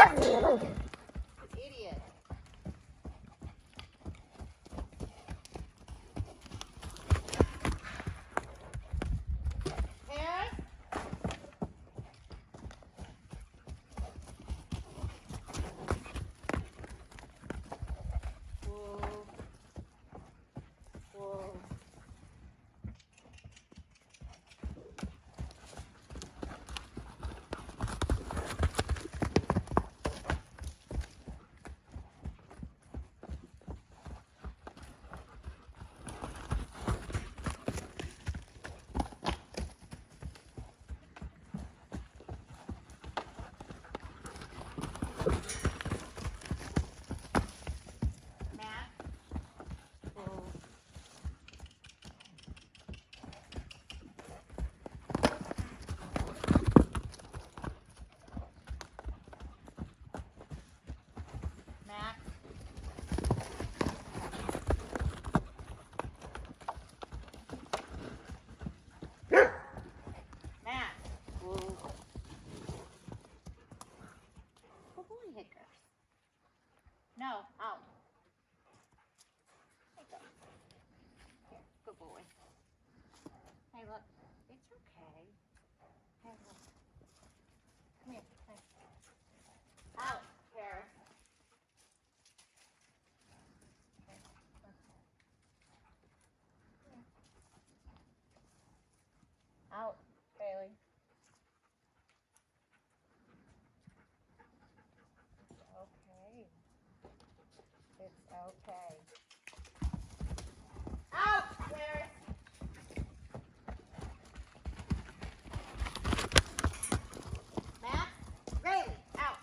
Idiot. Harris? Whoa. Whoa. Matt? Whoa. Matt? Matt? Whoa. Good boy, Hickers. No, out. There you go. Here, good boy. Hey, look. It's okay. Hey, look. Come here. Hey. Out, Harris. Okay, look. Here. Out, Bailey. It's okay. It's okay. Out, Harris. Matt, Rayleigh, out.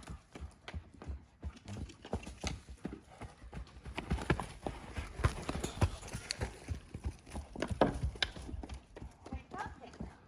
Wake up, Hickers.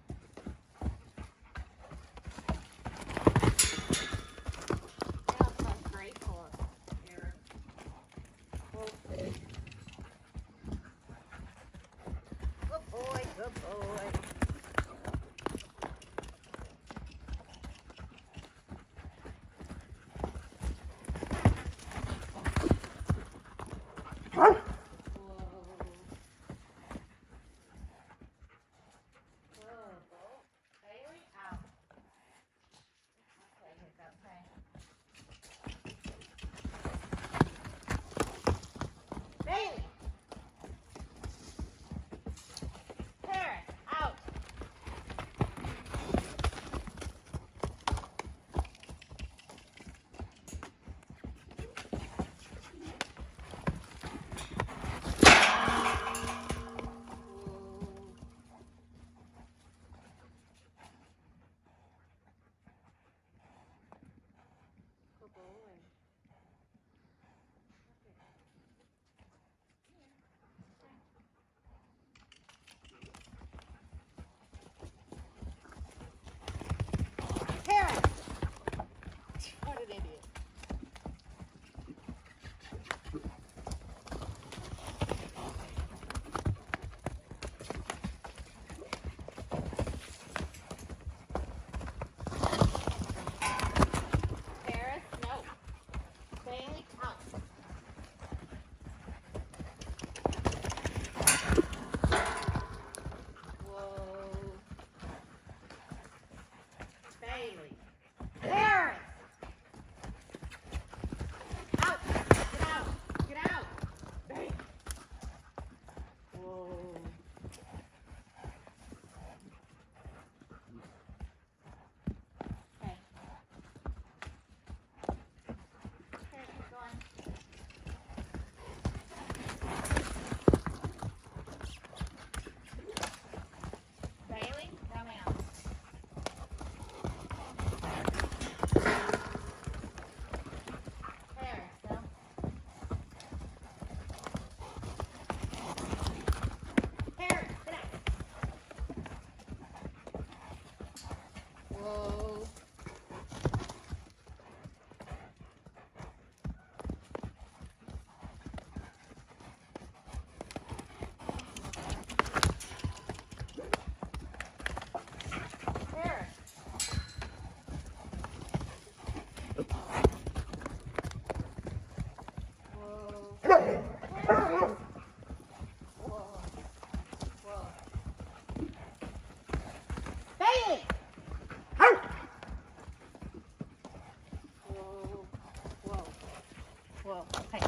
Whoa. Hey.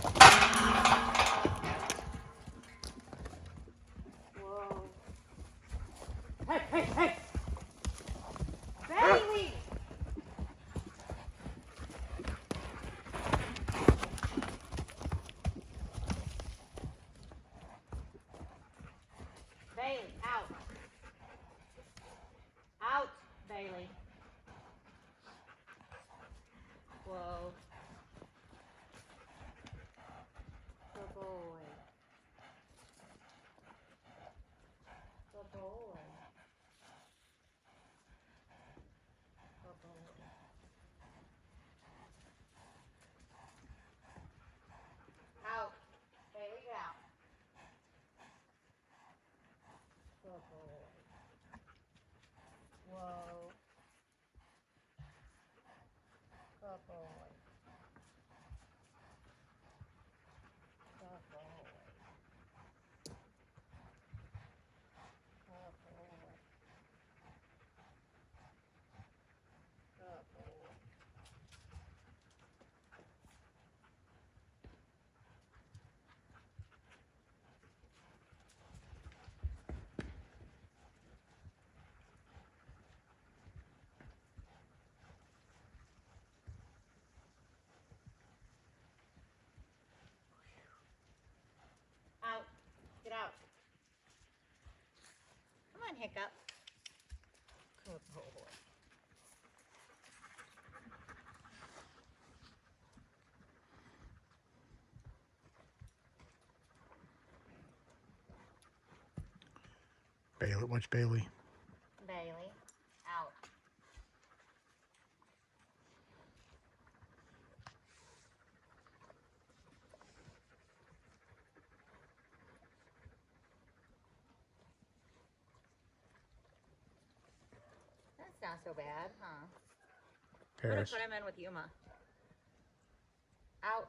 Whoa. Hey, hey, hey! Bailey! Bailey, out. Out, Bailey. Whoa. Good boy. Good boy. Good boy. Out. Bailey, get out. Good boy. Whoa. Good boy. Good boy. Good boy. Good boy. Out. Get out. Come on, Hiccup. Good boy. Bailey, what's Bailey? Bailey, out. That's not so bad, huh? I'm gonna Paris. put him in with Yuma. Out.